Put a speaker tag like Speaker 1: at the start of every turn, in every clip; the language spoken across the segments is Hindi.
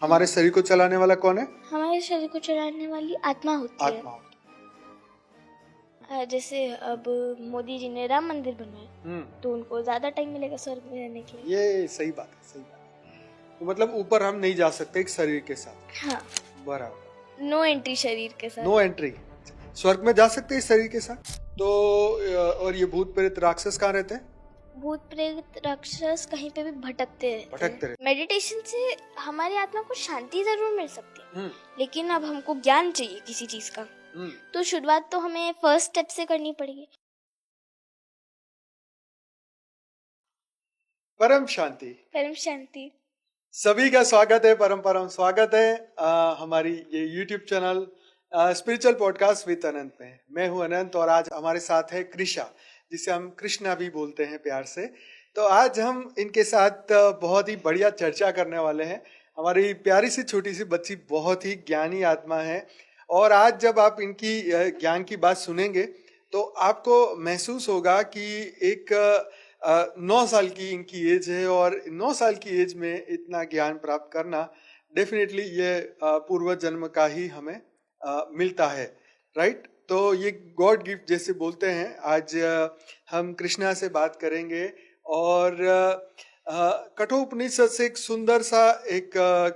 Speaker 1: हमारे शरीर को चलाने वाला कौन है?
Speaker 2: हमारे शरीर को चलाने वाली आत्मा होती
Speaker 1: आत्मा।
Speaker 2: है। जैसे अब मोदी जी ने राम मंदिर बनवाया, तो उनको ज्यादा टाइम मिलेगा स्वर्ग में रहने के लिए।
Speaker 1: ये सही बात है, सही बात है। तो मतलब ऊपर हम नहीं जा सकते एक शरीर के साथ।
Speaker 2: हाँ,
Speaker 1: बराबर।
Speaker 2: नो एंट्री शरीर के साथ।
Speaker 1: No entry. स्वर्ग में जा सकते हैं इस शरीर के साथ। तो और ये भूत प्रेत राक्षस कहाँ रहते हैं?
Speaker 2: भूत प्रेत राक्षस कहीं पे भी भटकते
Speaker 1: रहते हैं।
Speaker 2: मेडिटेशन से हमारी आत्मा को शांति जरूर मिल सकती है, लेकिन अब हमको ज्ञान चाहिए किसी चीज का, तो शुरुआत तो हमें फर्स्ट स्टेप से करनी पड़ेगी।
Speaker 1: परम शांति।
Speaker 2: परम शांति।
Speaker 1: सभी का स्वागत है, परम स्वागत है हमारी ये YouTube channel spiritual podcast with Anant में। मैं हूं अनंत और आज हमारे साथ है कृषा, जिसे हम कृष्णा भी बोलते हैं प्यार से। तो आज हम इनके साथ बहुत ही बढ़िया चर्चा करने वाले हैं। हमारी प्यारी सी छोटी सी बच्ची बहुत ही ज्ञानी आत्मा है, और आज जब आप इनकी ज्ञान की बात सुनेंगे तो आपको महसूस होगा कि एक 9 साल की इनकी एज है, और 9 साल की एज में इतना ज्ञान प्राप्त करना डेफिनेटली ये पूर्व जन्म का ही हमें मिलता है, राइट। तो ये गॉड गिफ्ट जैसे बोलते हैं। आज हम कृष्णा से बात करेंगे और कठोपनिषद से एक सुंदर सा एक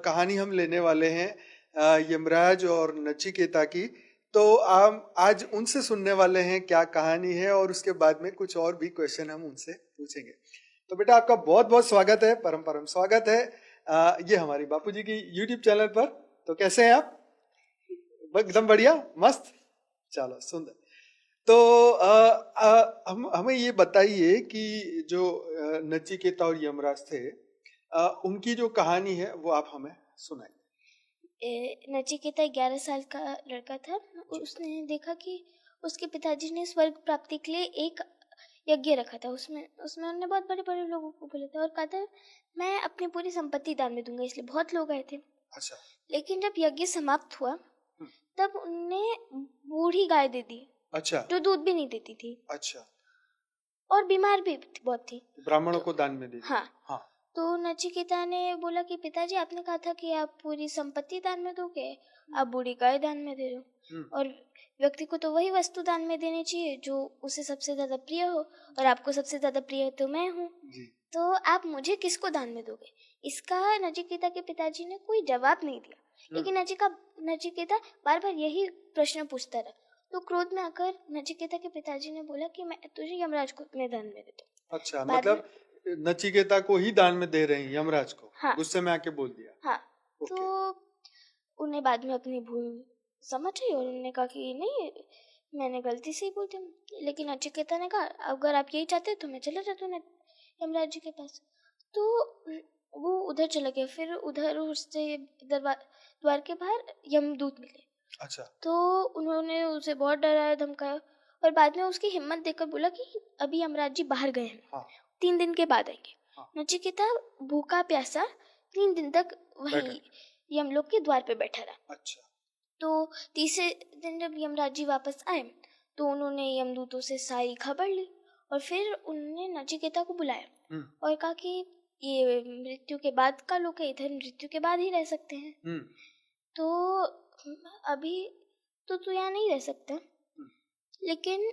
Speaker 1: कहानी हम लेने वाले हैं, यमराज और नचिकेता की। तो आज उनसे सुनने वाले हैं क्या कहानी है, और उसके बाद में कुछ और भी क्वेश्चन हम उनसे पूछेंगे। तो बेटा आपका बहुत बहुत स्वागत है, परम स्वागत है ये हमारी बापूजी की YouTube चैनल पर। तो कैसे हैं आप? एकदम बढ़िया, मस्त, चलो सुंदर। तो हमें ये बताइए कि जो नचिकेता और यमराज थे, उनकी जो कहानी है वो आप हमें सुनाइए।
Speaker 2: नचिकेता 11 साल का लड़का था। उसने देखा कि उसके पिताजी ने स्वर्ग प्राप्ति के लिए एक यज्ञ रखा था। उसमें उन्होंने बहुत बड़े बड़े लोगों को बोला था और कहा था मैं अपनी पूरी संपत्ति दान में दूंगा, इसलिए बहुत लोग आए थे।
Speaker 1: अच्छा।
Speaker 2: लेकिन जब यज्ञ समाप्त हुआ तब उनने बूढ़ी गाय दे दी। अच्छा। जो दूध भी नहीं देती थी। अच्छा। और बीमार भी बहुत थी।
Speaker 1: ब्राह्मणों को दान में दी।
Speaker 2: हाँ। तो नचिकेता ने बोला कि पिताजी आपने कहा था कि आप पूरी संपत्ति दान में दोगे, आप बूढ़ी गाय दान में दे रहे हो, और व्यक्ति को तो वही वस्तु दान में देनी चाहिए जो उसे सबसे ज्यादा प्रिय हो, और आपको सबसे ज्यादा प्रिय तो मैं हूँ, तो आप मुझे किसको दान में दोगे? इसका नचिकेता के पिताजी ने कोई जवाब नहीं दिया, लेकिन नचिकेता बार बार यही प्रश्न पूछता रहा। तो क्रोध में आकर नचिकेता के पिताजी ने बोला कि मैं तुझे यमराज को अपने दान में देता हूँ।
Speaker 1: अच्छा, मतलब नचिकेता को ही दान में दे रहे हैं यमराज को? हाँ। गुस्से में आके बोल दिया।
Speaker 2: हाँ। तो उन्हें बाद में अपनी भूल समझ आई और उन्होंने कहा कि नहीं, मैंने गलती से ही बोल दिया। लेकिन नचिकेता ने कहा अगर आप यही चाहते तो मैं चला जाता हूँ यमराज जी के पास। तो वो उधर चला गया। फिर उधर उससे द्वार के बाहर यमदूत मिले। अच्छा। तो उन्होंने उसे बहुत डराया धमकाया, और बाद में उसकी हिम्मत देखकर बोला कि अभी यमराज जी बाहर गए हैं। हाँ। 3 दिन के बाद आएंगे। हाँ। नचिकेता भूखा प्यासा 3 दिन तक वहीं यमलोक के द्वार पे बैठा रहा। अच्छा। तो तीसरे दिन जब यमराज जी वापस आए तो उन्होंने यमदूतों से सारी खबर ली, और फिर उन्होंने नचिकेता को बुलाया और कहा कि ये मृत्यु के बाद का लोक है, इधर मृत्यु के बाद ही रह सकते हैं, तो अभी तो तू यहाँ नहीं रह सकता, लेकिन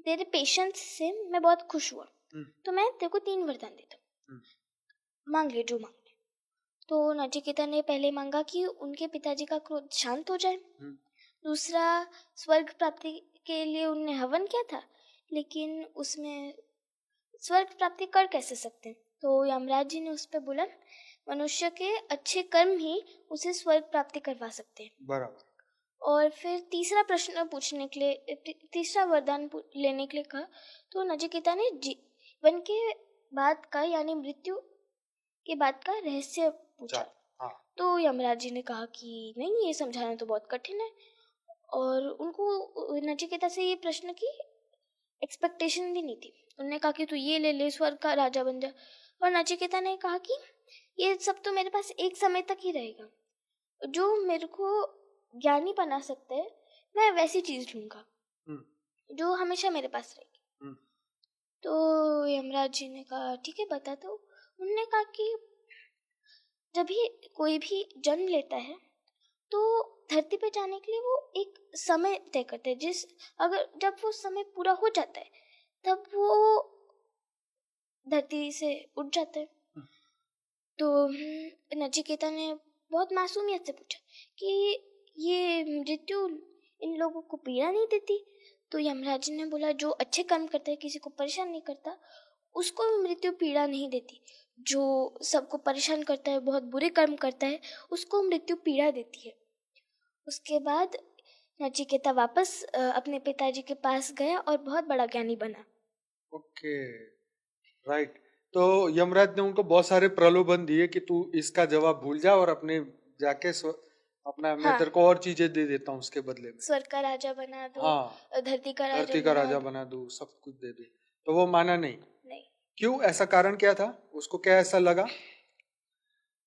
Speaker 2: तेरे पेशेंस से मैं बहुत खुश हुआ, तो मैं तेरे को 3 वरदान देता हूँ, मांग ले जो मांगने। तो नचिकेता ने पहले मांगा कि उनके पिताजी का क्रोध शांत हो जाए। दूसरा, स्वर्ग प्राप्ति के लिए उन्होंने हवन किया था, लेकिन उसमें स्वर्ग प्राप्ति कर कैसे सकते हैं? तो यमराज जी ने उस पर बोला मनुष्य के अच्छे कर्म ही उसे स्वर्ग प्राप्ति करवा सकते हैं। बराबर। और फिर तीसरा प्रश्न पूछने के लिए, तीसरा वरदान लेने के लिए कहा, तो नचिकेता ने जीवन के बाद का यानी मृत्यु के बाद का रहस्य पूछा। हाँ। तो यमराज जी ने कहा कि नहीं, ये समझाना तो बहुत कठिन है, और उनको नचिकेता से ये प्रश्न की एक्सपेक्टेशन भी नहीं थी। उन्होंने कहा कि तू ये ले ले, स्वर्ग का राजा बन जा। और नचिकेता ने कहा कि ये सब तो मेरे पास एक समय तक ही रहेगा, जो मेरे को ज्ञानी बना सकता है मैं वैसी चीज लूंगा जो हमेशा मेरे पास रहेगी। तो यमराज जी ने कहा ठीक है बता दो। उन्होंने कहा कि जब भी कोई भी जन्म लेता है तो धरती पे जाने के लिए वो एक समय तय करते हैं, जब वो समय पूरा हो जाता है तब वो धरती से उठ जाते हैं। तो नचिकेता ने बहुत मासूमियत से पूछा कि ये मृत्यु इन लोगों को पीड़ा नहीं देती? तो यमराज ने बोला, जो अच्छे कर्म करता है, किसी को परेशान नहीं करता, उसको मृत्यु पीड़ा नहीं देती। जो सबको परेशान करता है, बहुत बुरे कर्म करता है, उसको मृत्यु पीड़ा देती है। उसके बाद नचिकेता वापस अपने पिताजी के पास गया और बहुत बड़ा ज्ञानी बना।
Speaker 1: Okay, right. तो यमराज ने उनको बहुत सारे प्रलोभन दिए कि तू इसका जवाब भूल जा और अपने जाके अपना मैं तेरे को और चीजें दे देता हूँ उसके बदले में।
Speaker 2: स्वर्ग का राजा बना दो,
Speaker 1: हाँ,
Speaker 2: धरती का
Speaker 1: राजा बना दूं, सब कुछ दे दूं। तो वो माना नहीं। क्यों? ऐसा कारण क्या था? उसको क्या ऐसा लगा?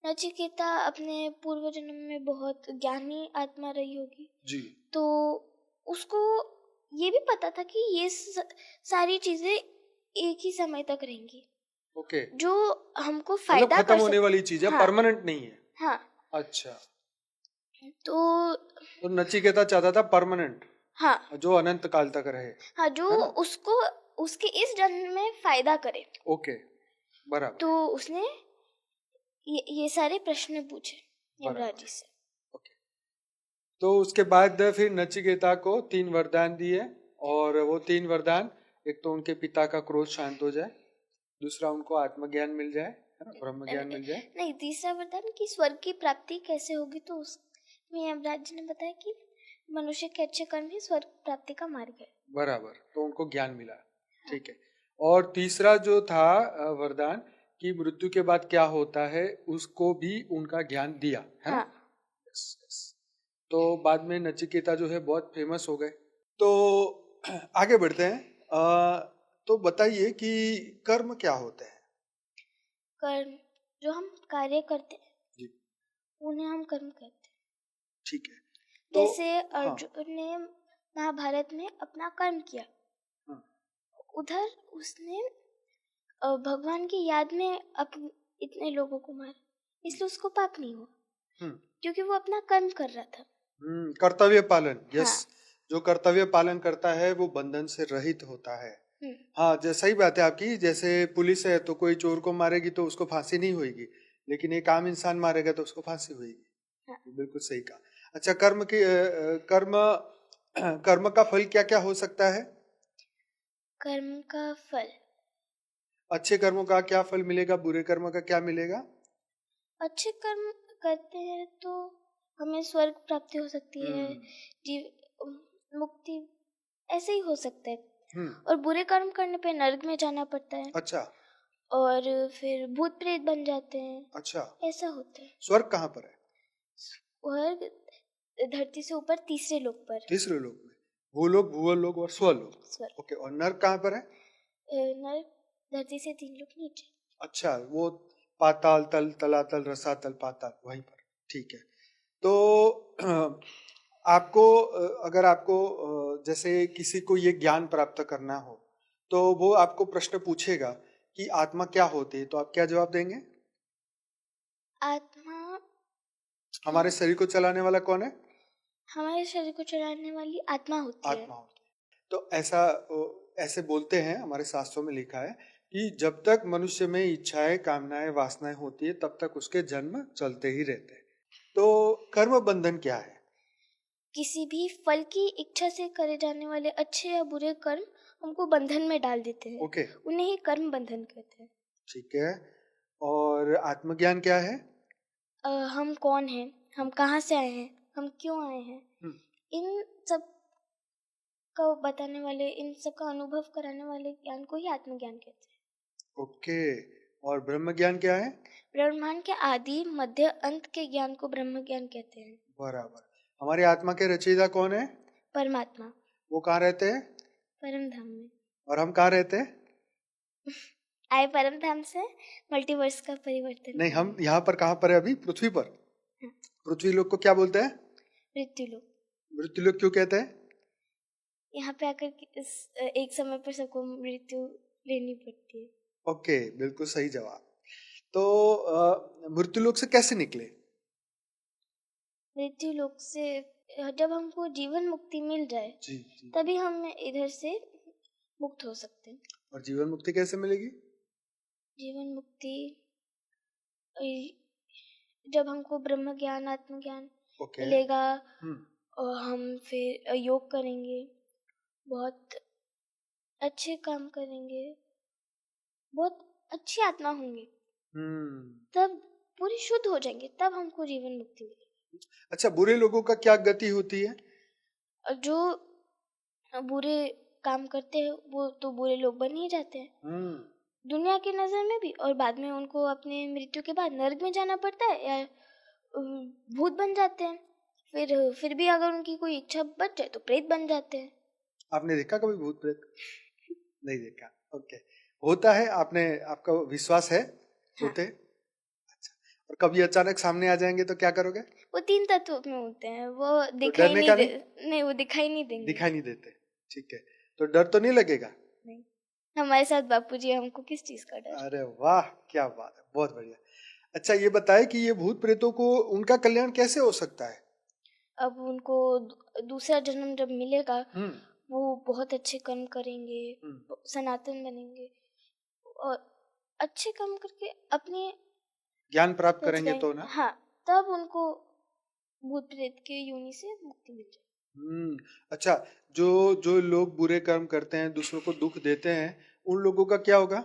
Speaker 2: नचिकेता अपने पूर्व जन्म में बहुत ज्ञानी आत्मा रही होगी
Speaker 1: जी,
Speaker 2: तो उसको ये भी पता था कि ये सारी चीजें एक ही समय तक रहेंगी।
Speaker 1: ओके,
Speaker 2: जो हमको फायदा
Speaker 1: खत्म होने वाली चीज है, परमानेंट नहीं है।
Speaker 2: हाँ,
Speaker 1: अच्छा।
Speaker 2: तो
Speaker 1: नचिकेता चाहता था परमानेंट,
Speaker 2: हाँ,
Speaker 1: जो अनंत काल तक रहे।
Speaker 2: हाँ, जो उसको उसके इस जन्म में फायदा करे।
Speaker 1: ओके, बराबर।
Speaker 2: तो उसने ये सारे प्रश्न पूछे यमराज जी से।
Speaker 1: ओके, तो उसके बाद फिर नचिकेता को 3 वरदान दिए, और वो 3 वरदान, एक तो उनके पिता का क्रोध शांत हो जाए, दूसरा उनको आत्मज्ञान मिल जाए, है ना, ब्रह्म ज्ञान मिल जाए।
Speaker 2: नहीं, तीसरा वरदान कि स्वर्ग की प्राप्ति कैसे होगी, तो उसमें यमराज जी ने बताया कि मनुष्य के अच्छे कर्म ही स्वर्ग प्राप्ति का मार्ग है। बराबर, तो उनको ज्ञान मिला। ठीक है। और तीसरा जो था वरदान कि मृत्यु के बाद क्या होता है, उसको भी उनका ज्ञान दिया, है ना? तो बाद में नचिकेता जो है बहुत फेमस हो गए। तो आगे बढ़ते हैं। तो बताइए कि कर्म क्या होते हैं? कर्म जो हम कार्य करते हैं
Speaker 1: जी,
Speaker 2: उन्हें हम कर्म कहते हैं।
Speaker 1: ठीक है। तो
Speaker 2: जैसे अर्जुन ने महाभारत में अपना कर्म किया, उधर उसने भगवान की याद में इतने लोगों को मारा, इसलिए उसको पाप नहीं हुआ, क्योंकि वो अपना कर्म कर रहा था। कर्तव्य पालन। यस, जो कर्तव्य पालन करता है वो बंधन से रहित होता है। हाँ, सही बात है आपकी। जैसे पुलिस है तो कोई चोर को मारेगी तो उसको फांसी नहीं होगी, लेकिन एक आम इंसान मारेगा तो उसको फांसी होगी। हाँ। बिल्कुल सही कहा। अच्छा, कर्म का फल क्या क्या हो सकता है? कर्म का फल, अच्छे कर्मों का क्या फल मिलेगा, बुरे कर्मों का क्या मिलेगा? अच्छे कर्म करते हैं तो हमें स्वर्ग प्राप्ति हो सकती है, जीव मुक्ति ऐसे ही हो सकता है। और बुरे कर्म करने पे नरक में जाना पड़ता है। अच्छा। और फिर भूत प्रेत बन जाते हैं। अच्छा, ऐसा होता है। स्वर्ग कहाँ पर है? स्वर्ग धरती से ऊपर तीसरे लोक पर। तीसरे लोक में भूलोक, भूवलोक और स्वलोक। ओके, और नरक कहाँ पर है? नरक धरती से 3 लोक नीचे। अच्छा, वो पाताल तल, तलातल, रसातल, पाताल, वहीं पर। ठीक है। तो अगर आपको जैसे किसी को ये ज्ञान प्राप्त करना हो तो वो आपको प्रश्न पूछेगा कि आत्मा क्या होती है, तो आप क्या जवाब देंगे? आत्मा, हमारे शरीर को चलाने वाला कौन है? हमारे शरीर को चलाने वाली आत्मा होती है। तो ऐसे बोलते हैं, हमारे शास्त्रों में लिखा है कि जब तक मनुष्य में इच्छाएं, कामनाएं, वासनाएं होती है तब तक उसके जन्म चलते ही रहते हैं। तो कर्म बंधन क्या है? किसी भी फल की इच्छा से करे जाने वाले अच्छे या बुरे कर्म हमको बंधन में डाल देते हैं। ओके, उन्हें ही कर्म बंधन कहते हैं। ठीक है। और आत्मज्ञान क्या है? हम कौन हैं, हम कहाँ से आए हैं, हम क्यों आए हैं, इन सब को बताने वाले, इन सब का अनुभव कराने वाले ज्ञान को ही आत्मज्ञान कहते हैं। ओके। और ब्रह्म ज्ञान क्या है? ब्रह्मांड के आदि, मध्य, अंत के ज्ञान को ब्रह्म ज्ञान कहते हैं। बराबर। हमारी आत्मा के रचयिता कौन है? परमात्मा। वो कहाँ रहते हैं? परम धाम में। और हम कहाँ रहते हैं? आए परम धाम से मल्टीवर्स का परिवर्तन। नहीं, हम यहाँ पर कहाँ पर है अभी? पृथ्वी पर। पृथ्वी लोक को क्या बोलते हैं? मृत्यु लोक। मृत्यु लोक क्यों कहते हैं? यहाँ पे आकर एक समय पर सबको मृत्यु लेनी पड़ती है। ओके, बिल्कुल सही जवाब।
Speaker 1: तो मृत्यु लोक से कैसे निकले?
Speaker 2: मृत्यु लोक से जब हमको जीवन मुक्ति मिल जाए
Speaker 1: जी जी।
Speaker 2: तभी हम इधर से मुक्त हो सकते हैं।
Speaker 1: और जीवन मुक्ति कैसे मिलेगी?
Speaker 2: जीवन मुक्ति जब हमको ब्रह्म ज्ञान आत्म ज्ञान
Speaker 1: ओके।
Speaker 2: मिलेगा
Speaker 1: हम्म।
Speaker 2: और हम फिर योग करेंगे, बहुत अच्छे काम करेंगे, बहुत अच्छी आत्मा होंगे, तब पूरी शुद्ध हो जाएंगे, तब हमको जीवन मुक्ति मिलेगी।
Speaker 1: अच्छा, बुरे लोगों का क्या गति होती है?
Speaker 2: और जो बुरे काम करते हैं वो तो बुरे लोग बन ही जाते हैं दुनिया की नजर में भी, और बाद में उनको अपने मृत्यु के बाद नरक में जाना पड़ता है या भूत बन जाते हैं। फिर भी अगर उनकी कोई इच्छा बच जाए तो प्रेत बन जाते हैं।
Speaker 1: आपने देखा कभी भूत प्रेत? नहीं देखा। ओके, होता है, आपका विश्वास है होते? अच्छा, और कभी अचानक सामने आ जाएंगे तो क्या करोगे?
Speaker 2: वो 3 तत्व में होते हैं, वो दिखाई
Speaker 1: डरने
Speaker 2: नहीं
Speaker 1: का
Speaker 2: नहीं, वो दिखाई नहीं देंगे।
Speaker 1: दिखाई नहीं देते, ठीक है। तो डर तो नहीं लगेगा?
Speaker 2: नहीं, हमारे साथ बापूजी, हमको किस चीज का डर?
Speaker 1: अरे वाह, क्या बात है, बहुत बढ़िया। अच्छा, ये बताए कि ये भूत प्रेतों को उनका कल्याण कैसे हो सकता है?
Speaker 2: अब उनको दूसरा जन्म जब मिलेगा वो बहुत अच्छे कर्म करेंगे, सनातन बनेंगे और अच्छे कर्म करके अपने
Speaker 1: ज्ञान प्राप्त करेंगे तो ना?
Speaker 2: हाँ, तब उनको भूत प्रेत के योनि से मुक्ति मिल जाए।
Speaker 1: अच्छा, जो लोग बुरे कर्म करते हैं, दूसरों को दुख देते हैं, उन लोगों का क्या होगा?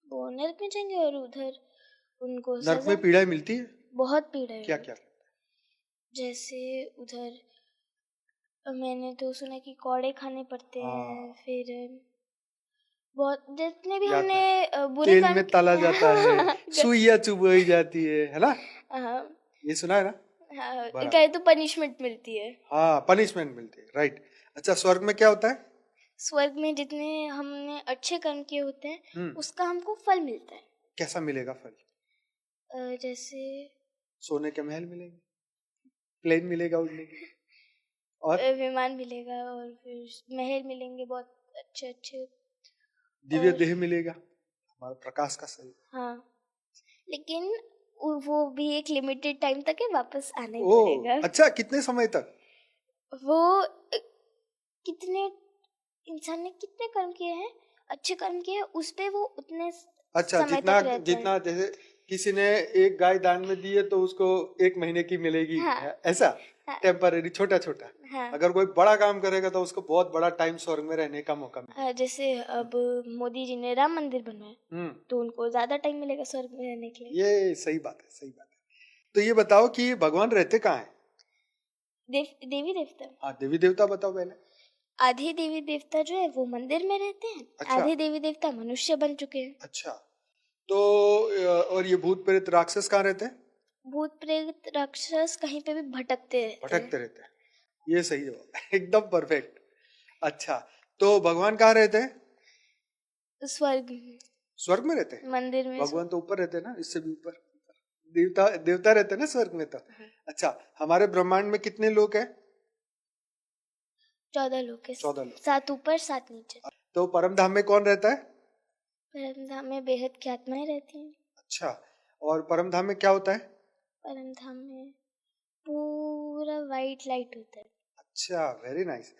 Speaker 2: वो नरक में जाएंगे और उधर उनको
Speaker 1: नरक में पीड़ाएं मिलती है?
Speaker 2: बहुत पीड़ा है।
Speaker 1: क्या क्या?
Speaker 2: जैसे उधर मैंने तो सुना कि कौड़े खाने पड़ते हैं, फिर बहुत जितने भी हमने बुरे
Speaker 1: तेल में तला जाता है, सुइयां चुभोई जाती है ना? ये सुना है ना?
Speaker 2: कहे तो पनिशमेंट मिलती है।
Speaker 1: हाँ, पनिशमेंट मिलती है, राइट। अच्छा, स्वर्ग में क्या होता है?
Speaker 2: स्वर्ग में जितने हमने अच्छे कर्म किए होते हैं उसका हमको फल मिलता है।
Speaker 1: कैसा मिलेगा फल?
Speaker 2: जैसे
Speaker 1: सोने के महल मिलेंगे, प्लेन मिलेगा उड़ने के लिए, और
Speaker 2: विमान मिलेगा, और फिर महल मिलेंगे बहुत अच्छे अच्छे,
Speaker 1: दिव्य देह मिलेगा, हमारा प्रकाश का शरीर।
Speaker 2: हाँ, लेकिन वो भी एक लिमिटेड टाइम तक है, वापस आना ही पड़ेगा।
Speaker 1: अच्छा, कितने समय तक?
Speaker 2: वो कितने इंसान ने कितने कर्म किए हैं, अच्छे कर्म किए हैं, उस पे वो उतने
Speaker 1: अच्छा,
Speaker 2: समय तक रहते
Speaker 1: जितना जैसे किसी ने एक गाय दान में दी है तो उसको 1 महीने की मिलेगी। हाँ, ऐसा टेम्पररी, छोटा छोटा। हाँ, अगर कोई बड़ा काम करेगा तो उसको बहुत बड़ा टाइम स्वर्ग में रहने का मौका मिलेगा।
Speaker 2: जैसे अब मोदी जी ने राम मंदिर बनवाया तो उनको ज्यादा टाइम मिलेगा स्वर्ग में रहने के लिए।
Speaker 1: ये सही बात है, सही बात है। तो ये बताओ कि भगवान रहते कहाँ है?
Speaker 2: देवी देवता।
Speaker 1: हाँ, देवी देवता बताओ पहले।
Speaker 2: आधे देवी देवता जो है वो मंदिर में रहते हैं। अच्छा। आधे देवी देवता मनुष्य बन चुके हैं। अच्छा,
Speaker 1: तो और ये भूत प्रेत राक्षस कहाँ रहते हैं?
Speaker 2: भूत प्रेत राक्षस कहीं पे भी भटकते रहते हैं।
Speaker 1: ये सही जवाब, एकदम परफेक्ट। अच्छा, तो भगवान कहाँ रहते हैं? स्वर्ग में रहते हैं, मंदिर में। भगवान तो ऊपर रहते हैं ना, इससे भी ऊपर देवता रहते हैं ना स्वर्ग में तो। अच्छा, हमारे ब्रह्मांड में कितने लोग हैं?
Speaker 2: 14 लोग हैं। 14 लोग, 7 ऊपर 7 नीचे।
Speaker 1: तो परम धाम में कौन रहता है?
Speaker 2: परम धाम में बेहद की आत्माएं रहती हैं।
Speaker 1: अच्छा, और परम धाम में क्या होता है?
Speaker 2: परम धाम में पूरा वाइट लाइट होता है।
Speaker 1: अच्छा, वेरी नाइस।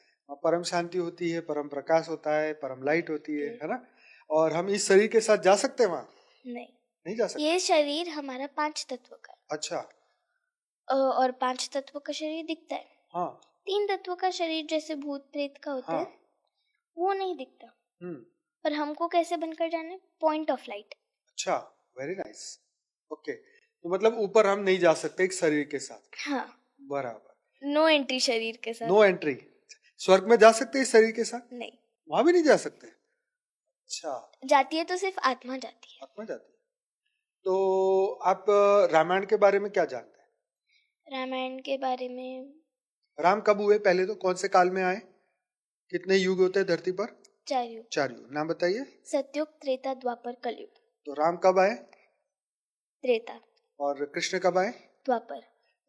Speaker 1: परम शांति होती है, परम प्रकाश होता है, परम लाइट होती है ना? और हम इस शरीर के साथ जा सकते हैं वहाँ? नहीं जा सकते। ये
Speaker 2: शरीर हमारा 5 तत्व का है।
Speaker 1: अच्छा,
Speaker 2: और 5 तत्व का शरीर दिखता है।
Speaker 1: हाँ।
Speaker 2: 3 तत्व का शरीर जैसे भूत प्रेत का होता है, वो नहीं दिखता। पर हमको कैसे बनकर जाना? Point of light.
Speaker 1: अच्छा, वेरी नाइस। ओके, तो मतलब ऊपर हम नहीं जा सकते एक शरीर के साथ?
Speaker 2: हाँ,
Speaker 1: बराबर।
Speaker 2: नो एंट्री शरीर के साथ।
Speaker 1: No entry. स्वर्ग में जा सकते हैं शरीर के साथ?
Speaker 2: नहीं,
Speaker 1: वहां भी नहीं जा सकते। अच्छा,
Speaker 2: जाती है तो सिर्फ आत्मा जाती है।
Speaker 1: आत्मा जाती है। तो आप रामायण के बारे में क्या जानते हैं?
Speaker 2: रामायण के बारे में,
Speaker 1: राम कब हुए? पहले तो कौन से काल में आए? कितने युग होते हैं धरती पर?
Speaker 2: 4 युग।
Speaker 1: 4 युग, नाम बताइए।
Speaker 2: सतयुग, त्रेता, द्वापर, कलयुग।
Speaker 1: तो राम कब आए?
Speaker 2: त्रेता।
Speaker 1: और कृष्ण कब आए?
Speaker 2: द्वापर।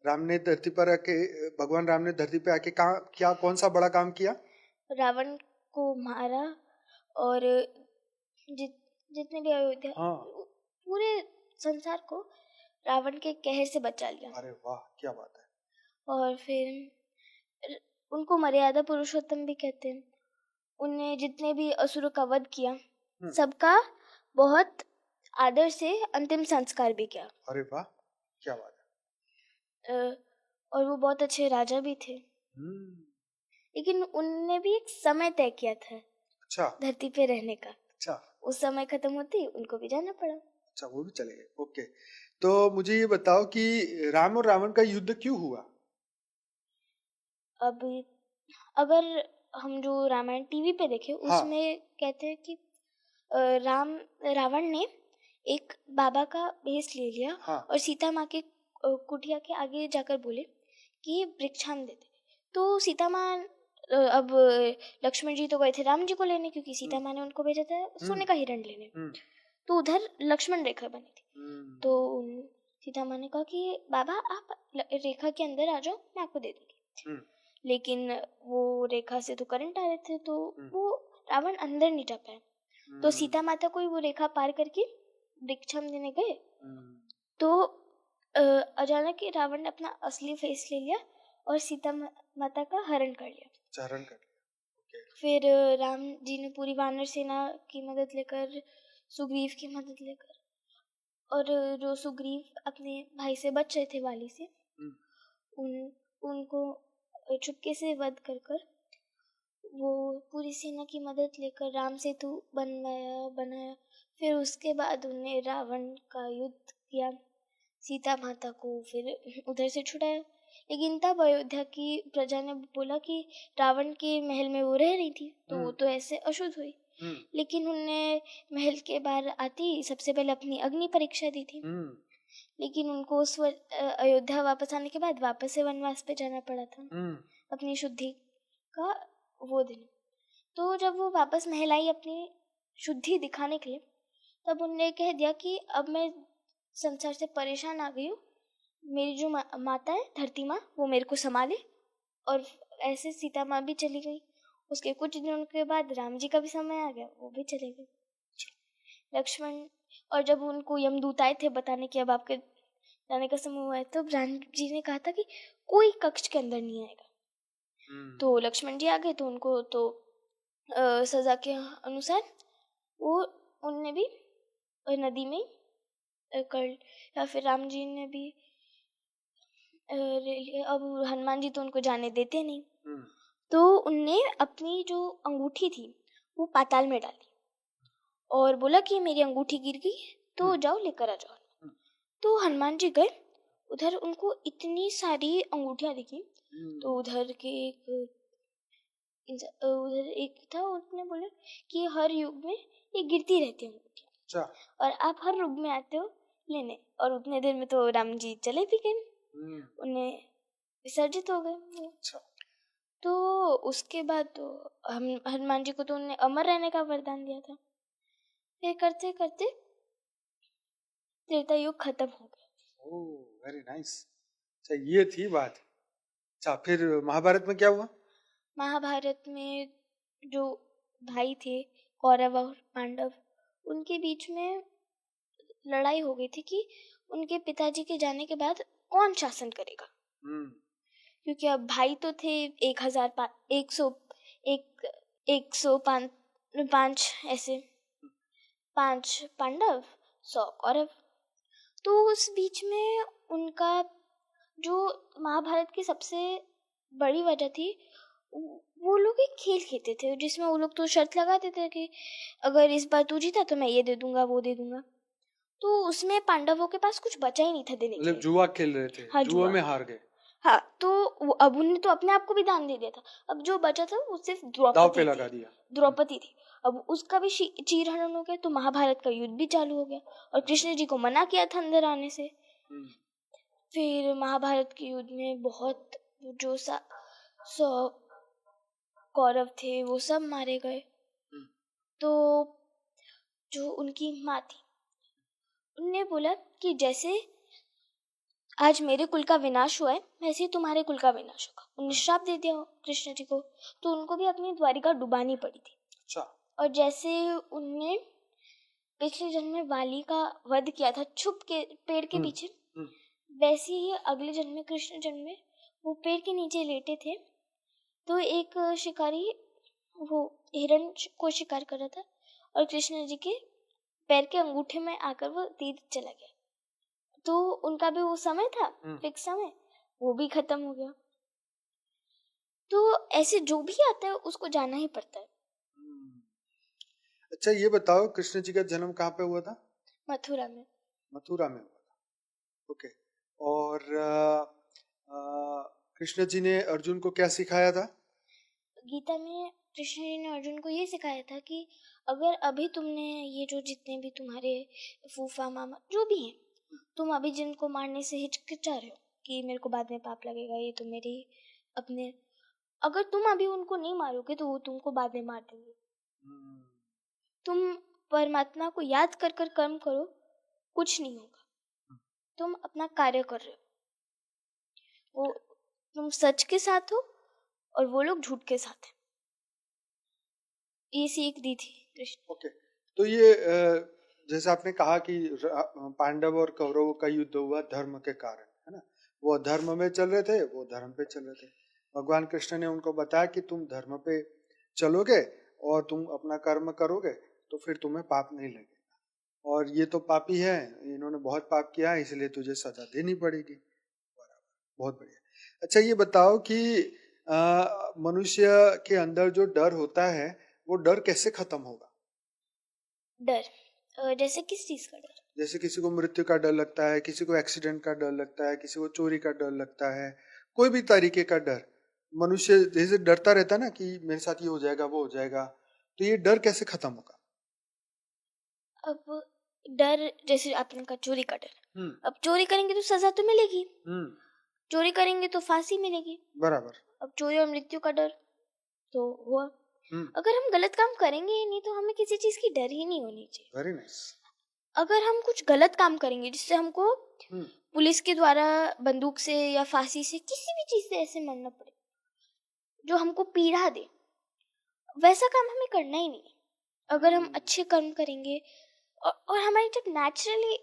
Speaker 1: राम ने धरती पर आके, भगवान राम ने धरती पे आके क्या कौन सा बड़ा काम किया?
Speaker 2: रावण को मारा और जितने भी अयोध्या, पूरे संसार को रावण के कहर से बचा लिया।
Speaker 1: अरे वाह, क्या बात है।
Speaker 2: और फिर उनको मर्यादा पुरुषोत्तम भी कहते हैं। उनने जितने भी असुरों का वध किया सबका बहुत आदर से अंतिम संस्कार भी किया।
Speaker 1: अरे वाह, क्या बात है।
Speaker 2: और वो बहुत अच्छे राजा भी थे। लेकिन उनने भी एक समय तय किया था
Speaker 1: अच्छा,
Speaker 2: धरती पे रहने का।
Speaker 1: अच्छा,
Speaker 2: उस समय खत्म होते ही उनको भी जाना पड़ा।
Speaker 1: अच्छा, वो भी चले गए। ओके, तो मुझे ये बताओ कि राम और रावण का युद्ध क्यों हुआ?
Speaker 2: अब अगर हम जो रामायण टीवी पे देखे उसमें कहते हैं कि रावण ने एक बाबा का भेष ले लिया और सीता माँ के कुटिया के आगे जाकर बोले कि वृक्षान देते। तो सीता माँ अब लक्ष्मण जी तो गए थे राम जी को लेने, क्योंकि सीता माँ ने उनको भेजा था सोने का हिरण लेने। तो उधर लक्ष्मण रेखा बनी थी। तो सीता माँ ने कहा कि बाबा आप रेखा के अंदर आ जाओ, मैं आपको दे दूंगी। लेकिन वो रेखा से तो करंट आ रहे थे, तो वो रावण अंदर नहीं जा पाया। तो सीता माता को वो रेखा पार करके वृक्षाम देने गए। तो अचानक ही रावण ने अपना असली फेस ले लिया और सीता माता का हरण कर लिया। फिर राम जी ने पूरी वानर सेना की मदद लेकर, सुग्रीव की मदद लेकर, और जो सुग्रीव अपने भाई से बच रहे थे वाली से, उनको चुपके से वध कर वो पूरी सेना की मदद लेकर राम सेतु बनाया। फिर उसके बाद उन्हें रावण का युद्ध किया, सीता माता को फिर उधर से छुड़ाया। लेकिन तब अयोध्या की प्रजा ने बोला कि रावण के महल में वो रह रही थी, तो वो तो ऐसे अशुद्ध हुई। लेकिन उन्हें महल के बाहर आती सबसे पहले अपनी अग्नि परीक्षा दी थी। लेकिन उनको उस अयोध्या वापस आने के बाद वापस से वनवास पे जाना पड़ा था अपनी शुद्धि का वो दिन। तो जब वो वापस महल आई अपनी शुद्धि दिखाने के लिए, तब उन्होंने कह दिया कि अब मैं संसार से परेशान आ गई हूँ, मेरी जो माता है धरती माँ वो मेरे को संभाले। और ऐसे सीता माँ भी चली गई। उसके कुछ दिनों के बाद राम जी का भी समय आ गया, वो भी चले गए। लक्ष्मण, और जब उनको यमदूत आए थे बताने कि अब आपके जाने का समय हुआ है, तो राम जी ने कहा था कि कोई कक्ष के अंदर नहीं आएगा। तो लक्ष्मण जी आ गए, तो उनको तो सजा के अनुसार वो उनने भी नदी में कर, या फिर राम जी ने भी अब हनुमान जी तो उनको जाने देते नहीं। तो उनने अपनी जो अंगूठी थी वो पाताल में डाली और बोला कि मेरी अंगूठी गिर गई, तो जाओ लेकर आ जाओ। तो हनुमान जी गए उधर, उनको इतनी सारी अंगूठियां दिखी। तो उधर एक था, उसने बोला कि हर युग में ये गिरती रहती है अंगूठियां, और आप हर युग में आते हो लेने। और उतने देर में तो राम जी चले भी गए, उन्हें विसर्जित हो गए। तो उसके बाद तो हनुमान जी को तो उन्हें अमर रहने का वरदान दिया था। फिर करते करते त्रेता युग खत्म हो गया।
Speaker 1: ओह, वेरी नाइस। अच्छा, ये थी बात। अच्छा, फिर महाभारत में क्या हुआ?
Speaker 2: महाभारत में जो भाई थे कौरव और पांडव, उनके बीच में लड़ाई हो गई थी कि उनके पिताजी के जाने के बाद कौन शासन करेगा। क्योंकि अब भाई तो थे 1,5 ऐसे, 5 पांडव 100 कौरव। तो उस बीच में उनका जो महाभारत की सबसे बड़ी वजह थी, वो लोग एक खेल खेलते थे जिसमें वो लोग तो शर्त लगाते थे कि अगर इस बार तू जीता तो मैं ये दे दूंगा वो दे दूंगा। तो उसमें पांडवों के पास कुछ बचा ही नहीं था देने के लिए।
Speaker 1: मतलब जुआ खेल रहे थे। हाँ, जुआ में हार गए।
Speaker 2: हाँ, तो अब उन्होंने तो अपने आप को भी दान दे दिया था। अब जो बचा था वो सिर्फ
Speaker 1: दाव पे लगा दिया।
Speaker 2: द्रौपदी थी। अब उसका भी चीरहरण हो गया, तो महाभारत का युद्ध भी चालू हो गया और कृष्ण जी को मना किया था अंदर आने से। फिर महाभारत के युद्ध में बहुत जो 100 कौरव थे वो सब मारे गए। तो जो उनकी माँ थी उनने बोला कि जैसे आज मेरे कुल का विनाश हुआ है वैसे ही तुम्हारे कुल का विनाश होगा। उन्हें श्राप दे दिया कृष्ण जी को, तो उनको भी अपनी द्वारिका डुबानी पड़ी थी। और जैसे उनने पिछले जन्म में वाली का वध किया था छुप के पेड़ के
Speaker 1: हम्म,
Speaker 2: पीछे,
Speaker 1: हम्म,
Speaker 2: वैसे ही अगले जन्म में कृष्ण जन्म में वो पेड़ के नीचे लेटे थे, तो एक शिकारी वो हिरण को शिकार कर रहा था और कृष्ण जी के पैर के अंगूठे में आकर वो तीर चला गया, तो उनका भी वो समय था फिक्स समय, वो भी खत्म हो गया। तो ऐसे जो भी आता है उसको जाना ही पड़ता है।
Speaker 1: हम्म। अच्छा ये बताओ, कृष्ण जी का जन्म कहाँ पे हुआ था?
Speaker 2: मथुरा में।
Speaker 1: मथुरा में हुआ था। ओके। और कृष्ण जी ने अर्जुन को क्या सिखाया था?
Speaker 2: गीता में कृष्ण जी ने अर्जुन को ये सिखाया था कि अगर अभी तुमने ये जो जितने भी तुम्हारे फूफा मामा जो भी हैं, तुम अभी जिनको मारने से हिचकिचा रहे हो कि मेरे को बाद में पाप लगेगा, ये तो मेरी अपने, अगर तुम अभी उनको नहीं मारोगे तो वो तुमको बाद में मार देंगे।
Speaker 1: हम्म,
Speaker 2: तुम परमात्मा को याद कर कर कर्म करो, कुछ नहीं होगा, तुम अपना कार्य कर रहे हो, वो तुम सच के साथ हो और वो लोग झूठ के साथ हैं। ये सीख दी थी कृष्ण।
Speaker 1: ओके। तो ये जैसे आपने कहा कि पांडव और कौरवों का युद्ध हुआ धर्म के कारण, है ना? वो धर्म में चल रहे थे, वो धर्म पे चल रहे थे। भगवान कृष्ण ने उनको बताया कि तुम धर्म पे चलोगे और तुम अपना कर्म करोगे तो फिर तुम्हें पाप नहीं लगेगा, और ये तो पापी है, इन्होंने बहुत पाप किया है, इसलिए तुझे सजा देनी पड़ेगी। बराबर, बहुत बढ़िया। अच्छा ये बताओ कि मनुष्य के अंदर जो डर होता है वो डर कैसे खत्म होगा?
Speaker 2: डर जैसे किस चीज का डर?
Speaker 1: जैसे किसी को मृत्यु का डर लगता है, किसी को एक्सीडेंट का डर लगता है, किसी को चोरी का डर लगता है, कोई भी तरीके का डर। मनुष्य जैसे डरता रहता है ना कि मेरे साथ ये हो जाएगा वो हो जाएगा, तो ये डर कैसे खत्म होगा?
Speaker 2: अब डर जैसे आपने कहा चोरी का डर,
Speaker 1: हम्म,
Speaker 2: अब चोरी करेंगे तो सजा तो मिलेगी,
Speaker 1: हम्म,
Speaker 2: चोरी करेंगे तो फांसी मिलेगी।
Speaker 1: बराबर।
Speaker 2: अब चोरी और मृत्यु का डर तो हुआ।
Speaker 1: हम्म,
Speaker 2: अगर हम गलत काम करेंगे ही नहीं तो हमें किसी चीज की डर ही नहीं होनी चाहिए।
Speaker 1: Very nice.
Speaker 2: अगर हम कुछ गलत काम करेंगे जिससे हमको
Speaker 1: हम्म,
Speaker 2: पुलिस के द्वारा बंदूक से या फांसी से किसी भी चीज से ऐसे मरना पड़े जो हमको पीड़ा दे, वैसा काम हमें करना ही नहीं है। अगर हम अच्छे कर्म करेंगे और हमारी जब नेचुरली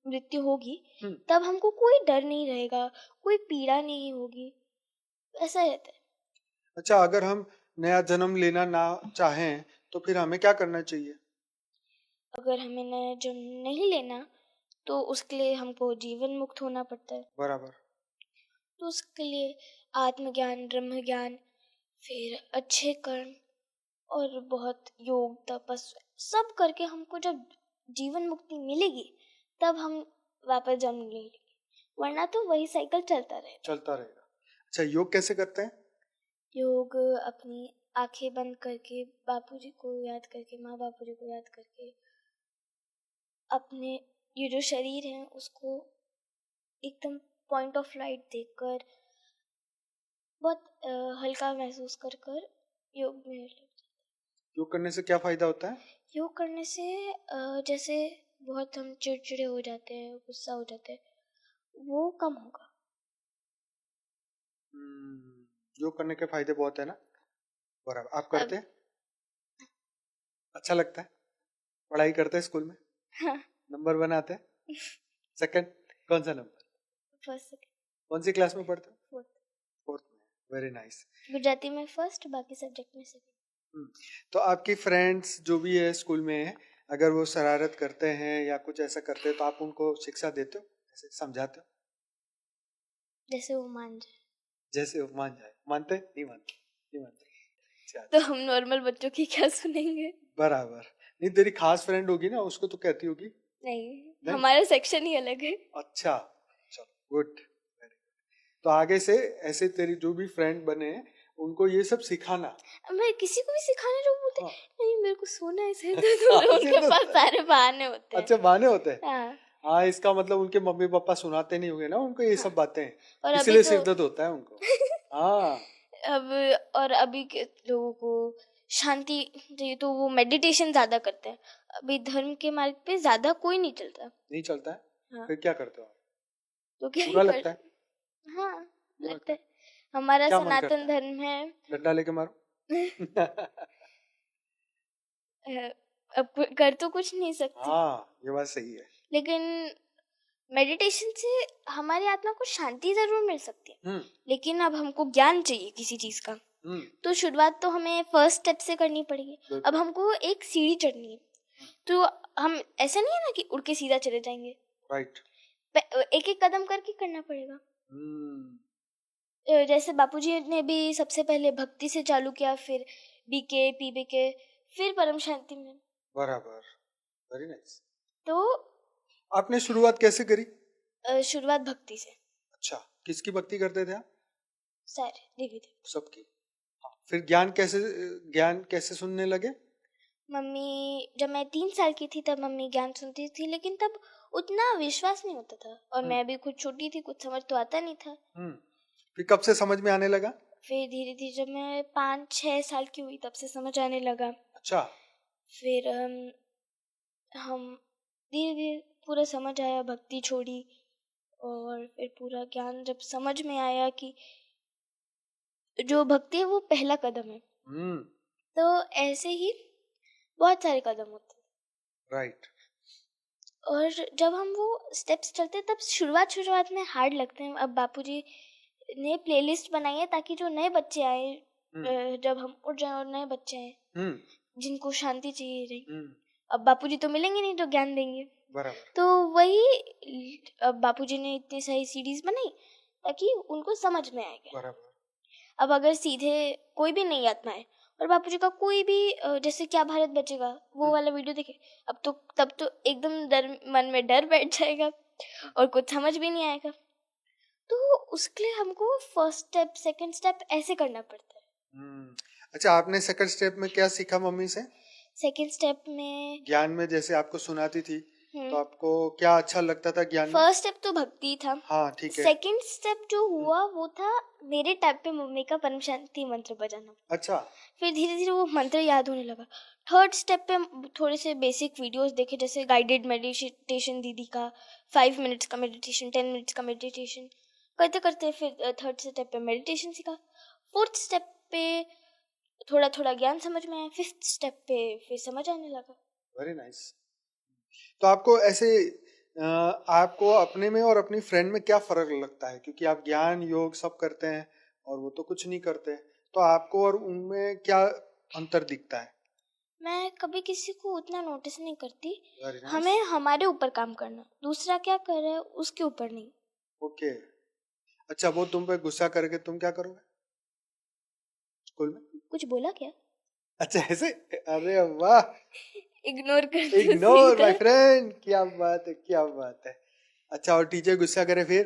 Speaker 2: मृत्यु होगी
Speaker 1: हम्म।
Speaker 2: तब हमको कोई डर नहीं रहेगा, कोई पीड़ा नहीं होगी, ऐसा रहता है।
Speaker 1: अच्छा अगर हम नया जन्म लेना ना चाहें तो फिर हमें क्या करना चाहिए?
Speaker 2: अगर हमें नया जन्म नहीं लेना तो उसके लिए हमको जीवन मुक्त होना पड़ता है।
Speaker 1: बराबर।
Speaker 2: तो उसके लिए आत्मज्ञान, ब्रह्म ज्ञान, फिर अच्छे कर्म और बहुत योग तपस्या सब करके हमको जब जीवन मुक्ति मिलेगी तब हम वापस जन्म ले लेंगे, वरना तो वही साइकिल चलता रहेगा।
Speaker 1: चलता रहेगा। अच्छा योग कैसे करते हैं?
Speaker 2: योग अपनी आंखें बंद करके, बापूजी को याद करके, माँ बापूजी को याद करके, अपने ये जो शरीर है उसको एकदम पॉइंट ऑफ लाइट देखकर बहुत हल्का महसूस कर कर योग में लग जाते हैं।
Speaker 1: योग करने से क्या फायदा होता है?
Speaker 2: योग करने से जैसे बहुत हम चिड़चिड़े हो जाते हैं, गुस्सा हो जाते हैं, वो कम होगा।
Speaker 1: योग करने के फायदे बहुत है ना। बराबर। आप
Speaker 2: अब
Speaker 1: करते हैं? अच्छा लगता है? पढ़ाई करते हैं स्कूल में?
Speaker 2: हाँ,
Speaker 1: नंबर बनाते हैं? सेकंड? कौन सा नंबर?
Speaker 2: फर्स्ट
Speaker 1: कौन सी क्लास में पढ़ते हो?
Speaker 2: फोर्थ।
Speaker 1: फोर्थ में। Very nice.
Speaker 2: गुजराती में फर्स्ट, बाकी सब्जेक्ट में सेकंड।
Speaker 1: तो आपकी फ्रेंड्स जो भी है स्कूल में, अगर वो शरारत करते हैं या कुछ ऐसा करते हैं तो आप उनको शिक्षा देते हो, ऐसे समझाते हो?
Speaker 2: जैसे वो मान जाए।
Speaker 1: जैसे वो मान जाए। मानते? नहीं मानते? नहीं मानते। अच्छा,
Speaker 2: तो हम नॉर्मल बच्चों की क्या सुनेंगे?
Speaker 1: बराबर। नहीं तेरी खास फ्रेंड होगी ना, उसको तो कहती होगी।
Speaker 2: नहीं,
Speaker 1: नहीं?
Speaker 2: हमारा सेक्शन ही अलग है।
Speaker 1: अच्छा, चलो गुड। तो आगे से ऐसे तेरी जो भी फ्रेंड बने उनको ये सब सिखाना।
Speaker 2: मैं किसी को भी सिखाने जो बोलते
Speaker 1: हाँ।
Speaker 2: नहीं मेरे को सोना है, सिर दर्द हो रहा है, उनके पास सारे बहाने होते हैं।
Speaker 1: अच्छा बहाने होते हैं।
Speaker 2: हाँ।
Speaker 1: हाँ इसका मतलब उनके मम्मी पापा सुनाते नहीं होंगे ना उनको ये सब बातें,
Speaker 2: और अभी
Speaker 1: इसलिए
Speaker 2: तो
Speaker 1: सिर दर्द होता है उनको। हाँ।
Speaker 2: अब और अभी के लोगों को शांति चाहिए तो वो मेडिटेशन ज्यादा करते हैं। अभी धर्म के मार्ग पे ज्यादा कोई नहीं चलता।
Speaker 1: नहीं चलता है?
Speaker 2: हाँ।
Speaker 1: फिर क्या करते हो आप?
Speaker 2: तो क्या ही
Speaker 1: बुरा
Speaker 2: कर,
Speaker 1: लगता है?
Speaker 2: हाँ
Speaker 1: बुरा
Speaker 2: लगता है। हमारा
Speaker 1: क्या मन करता
Speaker 2: सनातन
Speaker 1: है?
Speaker 2: धर्म है
Speaker 1: डंडा लेके मारो।
Speaker 2: अब कर तो कुछ नहीं सकती,
Speaker 1: हाँ, ये बात सही है।
Speaker 2: लेकिन मेडिटेशन से हमारी आत्मा को शांति जरूर मिल सकती है,
Speaker 1: हम्म
Speaker 2: लेकिन अब हमको ज्ञान चाहिए किसी चीज का,
Speaker 1: हम्म
Speaker 2: तो शुरुआत तो हमें फर्स्ट स्टेप से करनी पड़ेगी।
Speaker 1: बिल्कुल।
Speaker 2: अब हमको एक सीढ़ी चढ़नी है, तो हम ऐसा नहीं है ना कि उड़ के सीधा चले जाएंगे,
Speaker 1: राइट।
Speaker 2: एक एक कदम करके करना पड़ेगा। जैसे बापूजी ने भी सबसे पहले भक्ति से चालू किया, फिर बीके पीबीके, फिर परम शांति में।
Speaker 1: बराबर, वेरी नाइस।
Speaker 2: तो
Speaker 1: आपने शुरुआत कैसे करी?
Speaker 2: शुरुआत भक्ति से।
Speaker 1: अच्छा, किसकी भक्ति करते थे आप?
Speaker 2: सारे देवी देव
Speaker 1: सबकी। हाँ, फिर ज्ञान कैसे सुनने लगे?
Speaker 2: मम्मी, जब मैं 3 साल की थी तब मम्मी ज्ञान सुनती थी, लेकिन तब उतना विश्वास नहीं होता था, और मैं भी खुद छोटी थी, कुछ समझ तो आता नहीं था।
Speaker 1: फिर कब से समझ में आने लगा?
Speaker 2: फिर धीरे धीरे जब मैं 5-6 साल की हुई तब से समझ आने लगा।
Speaker 1: अच्छा।
Speaker 2: फिर हम धीरे धीरे पूरा समझ आया, भक्ति छोड़ी, और फिर पूरा ज्ञान जब समझ में आया कि जो भक्ति है वो पहला कदम है। तो ऐसे ही बहुत सारे कदम होते हैं।
Speaker 1: राइट।
Speaker 2: और जब हम वो स्टेप्स चलते तब शुरुआत में हार्ड लगते हैं। अब बापूजी ने प्लेलिस्ट बनाई है ताकि जो नए बच्चे आए, जब हम उठ जाए और नए बच्चे आए जिनको शांति चाहिए रही, अब बापूजी तो मिलेंगे नहीं जो ज्ञान देंगे,
Speaker 1: बराबर।
Speaker 2: तो वही अब बापूजी ने इतनी सारी सीरीज बनाई ताकि उनको समझ में आएगा।
Speaker 1: बराबर।
Speaker 2: अब अगर सीधे कोई भी नई आत्मा है और बापूजी का कोई भी जैसे क्या भारत बचेगा वो वाला वीडियो देखे, अब तो तब तो एकदम डर, मन में डर बैठ जाएगा और कुछ समझ भी नहीं आएगा। तो उसके लिए हमको फर्स्ट स्टेप सेकंड स्टेप ऐसे करना पड़ता है।
Speaker 1: अच्छा, आपने सेकंड स्टेप में क्या सीखा मम्मी से?
Speaker 2: सेकंड स्टेप में
Speaker 1: ज्ञान में जैसे आपको सुनाती थी तो आपको क्या अच्छा लगता था ज्ञान में?
Speaker 2: फर्स्ट स्टेप तो भक्ति था।
Speaker 1: हाँ, ठीक है।
Speaker 2: सेकंड स्टेप जो हुआ वो था मेरे टाइप पे मम्मी का परम शांति मंत्र बजाना।
Speaker 1: अच्छा।
Speaker 2: फिर धीरे धीरे वो मंत्र याद होने लगा। थर्ड स्टेप पे थोड़े से बेसिक वीडियोस देखे, जैसे गाइडेड मेडिटेशन दीदी का, 5 मिनट्स का मेडिटेशन, 10 मिनट्स का मेडिटेशन करते करते फिर थर्ड स्टेप पे मेडिटेशन सीखा। फोर्थ स्टेप पे थोड़ा थोड़ा ज्ञान समझ में आया। फिफ्थ स्टेप पे फिर समझ आने लगा।
Speaker 1: Very nice. तो आपको ऐसे आपको अपने में और अपनी फ्रेंड में क्या फर्क लगता है? क्योंकि आप ज्ञान योग सब करते हैं और वो तो कुछ नहीं करते, तो आपको और उनमें क्या अंतर दिखता है?
Speaker 2: मैं कभी किसी को उतना नोटिस नहीं करती।
Speaker 1: nice.
Speaker 2: हमें हमारे ऊपर काम करना, दूसरा क्या कर रहा है उसके ऊपर नहीं।
Speaker 1: ओके। अच्छा, वो तुम पे गुस्सा करके तुम क्या करोगे स्कूल में?
Speaker 2: कुछ बोला क्या?
Speaker 1: अच्छा, ऐसे? अरे वाह,
Speaker 2: इग्नोर कर
Speaker 1: इग्नोर माय फ्रेंड, क्या बात है, क्या बात है। अच्छा, और टीचर गुस्सा करे फिर?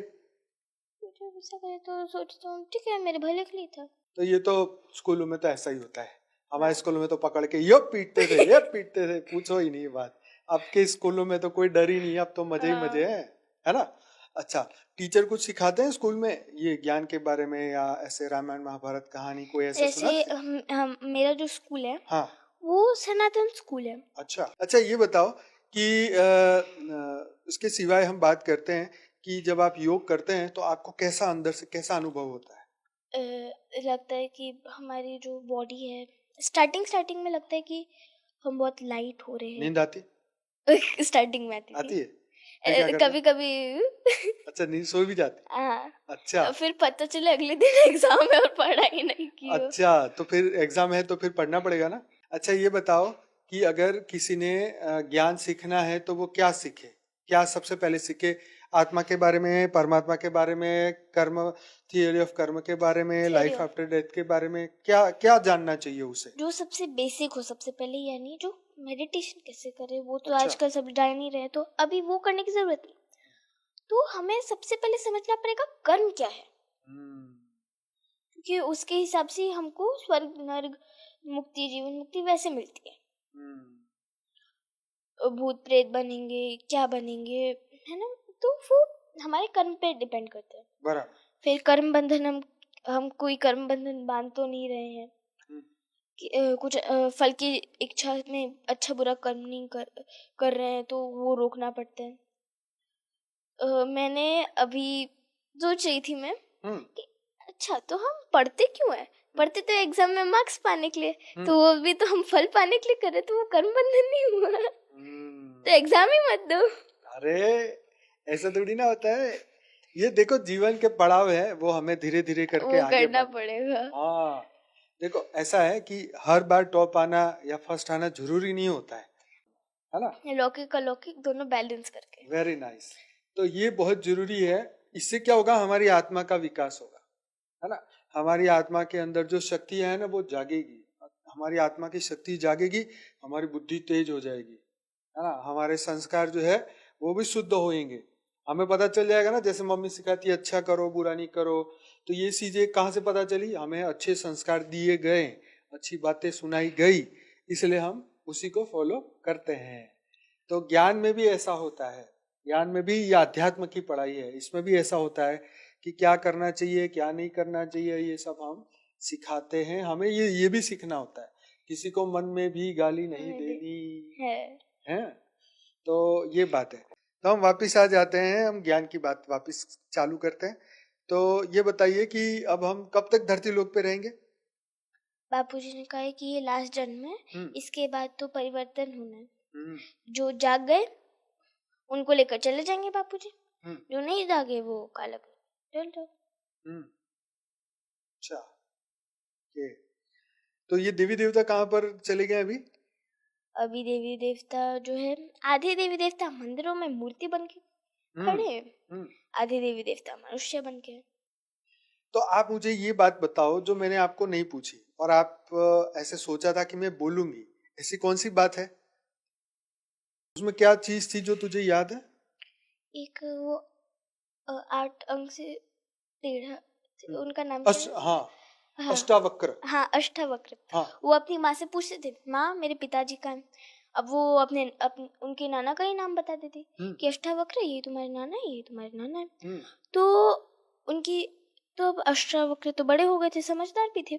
Speaker 2: टीचर गुस्सा करे तो सोचता हूँ ठीक है, मेरे भले के लिए था।
Speaker 1: तो ये तो स्कूलों में तो ऐसा ही होता है। हमारे स्कूलों में तो पकड़ के ये पीटते थे, ये पीटते थे, पूछो ही नहीं बात। आपके स्कूलों में तो कोई डर ही नहीं है, अब तो मजे ही मजे है ना? अच्छा, टीचर कुछ सिखाते हैं स्कूल में ये ज्ञान के बारे में, या ऐसे रामायण महाभारत कहानी कोई ऐसे
Speaker 2: जैसे मेरा जो स्कूल है,
Speaker 1: हाँ,
Speaker 2: वो सनातन स्कूल है।
Speaker 1: अच्छा, ये बताओ कि इसके सिवाय हम बात करते हैं कि जब आप योग करते हैं तो आपको कैसा अंदर से कैसा अनुभव होता है?
Speaker 2: लगता है कि हमारी जो बॉडी है, स्टार्टिंग में लगता है कि हम बहुत लाइट हो रहे हैं।
Speaker 1: नींद आती?
Speaker 2: स्टार्टिंग में आती
Speaker 1: है?
Speaker 2: कभी कभी।
Speaker 1: अच्छा, नींद सो भी जाती?
Speaker 2: हाँ।
Speaker 1: अच्छा,
Speaker 2: फिर पता चले अगले दिन एग्जाम है और पढ़ाई नहीं की।
Speaker 1: अच्छा, तो फिर एग्जाम है तो फिर पढ़ना पड़ेगा ना? अच्छा, ये बताओ कि अगर किसी ने ज्ञान सीखना है तो वो क्या सीखे? क्या सबसे पहले सीखे? आत्मा के बारे में, परमात्मा के बारे में, कर्म, थियोरी ऑफ कर्म के बारे में, लाइफ आफ्टर डेथ के बारे में, क्या क्या जानना चाहिए उसे?
Speaker 2: जो सबसे बेसिक हो सबसे पहले, यानी जो मेडिटेशन कैसे करे वो तो आजकल सब जान ही रहे, तो अभी वो करने की जरूरत नहीं। तो हमें सबसे पहले समझना पड़ेगा कर्म क्या है, क्योंकि उसके हिसाब से हमको स्वर्ग नर्क मुक्ति, जीवन मुक्ति वैसे मिलती है। भूत प्रेत बनेंगे, क्या बनेंगे, है ना? तो वो हमारे कर्म पे डिपेंड करता है।
Speaker 1: बराबर।
Speaker 2: फिर कर्म बंधन, हम कोई कर्म बंधन बांध तो नहीं रहे हैं कि कुछ फल की इच्छा में अच्छा बुरा कर्म नहीं कर रहे हैं, तो वो रोकना पड़ता है। मैंने अभी सोच रही थी मैं कि अच्छा, तो हम पढ़ते क्यों है? पढ़ते तो एग्जाम में मार्क्स पाने के लिए, तो वो भी तो हम फल पाने के लिए कर रहे, तो वो कर्म बंधन नहीं हुआ, तो एग्जाम ही मत दो।
Speaker 1: अरे ऐसा थोड़ी ना होता है, ये देखो जीवन के पड़ाव है, वो हमें धीरे धीरे करके
Speaker 2: वो
Speaker 1: आगे
Speaker 2: करना पड़ेगा।
Speaker 1: हाँ देखो ऐसा है कि हर बार टॉप आना या फर्स्ट आना जरूरी नहीं होता है ना।
Speaker 2: लौकिक अलौकिक दोनों बैलेंस करके।
Speaker 1: Very nice. तो ये बहुत जरूरी है। इससे क्या होगा, हमारी आत्मा का विकास होगा, है ना। हमारी आत्मा के अंदर जो शक्ति है ना वो जागेगी, हमारी आत्मा की शक्ति जागेगी, हमारी बुद्धि तेज हो जाएगी, है ना। हमारे संस्कार जो है वो भी शुद्ध होंगे। हमें पता चल जाएगा ना, जैसे मम्मी सिखाती है अच्छा करो बुरा नहीं करो, तो ये चीजें कहाँ से पता चली, हमें अच्छे संस्कार दिए गए, अच्छी बातें सुनाई गई, इसलिए हम उसी को फॉलो करते हैं। तो ज्ञान में भी ऐसा होता है, ज्ञान में भी ये अध्यात्म की पढ़ाई है, इसमें भी ऐसा होता है कि क्या करना चाहिए क्या नहीं करना चाहिए, ये सब हम सिखाते हैं। हमें ये भी सीखना होता है, किसी को मन में भी गाली नहीं देनी है। तो ये बात है। तो हम वापिस आ जाते हैं, हम ज्ञान की बात वापिस चालू करते हैं। तो ये बताइए कि अब हम कब तक धरती लोक पे रहेंगे?
Speaker 2: बापूजी ने कहा है कि ये लास्ट जन्म है, इसके बाद तो परिवर्तन होना है। जो जाग गए उनको लेकर चले जाएंगे बापूजी, जो नहीं जागे वो काला चल दो।
Speaker 1: अच्छा तो ये देवी देवता कहाँ पर चले गए अभी?
Speaker 2: अभी देवी देवता जो है, आधे देवी देवता मंदिरों में मूर्ति बन के खड़े हैं, आधे देवी देवता मनुष्य बन के।
Speaker 1: तो आप मुझे ये बात बताओ जो मैंने आपको नहीं पूछी और आप ऐसे सोचा था कि मैं बोलूंगी, ऐसी कौन सी बात है? उसमें क्या चीज थी जो तुझे याद है?
Speaker 2: एक वो 8 अंक से टेढ़ा, उनका नाम
Speaker 1: हाँ अष्टावक्र।
Speaker 2: हाँ अष्टावक्र। वो अपनी माँ से पूछते थे, माँ मेरे पिताजी का है। अब वो अपने उनके नाना का ही नाम बता देती कि अष्टावक्र ये तुम्हारे नाना है, ये तुम्हारे नाना है। तो उनकी तो अब अष्टावक्र तो बड़े हो गए थे, समझदार भी थे,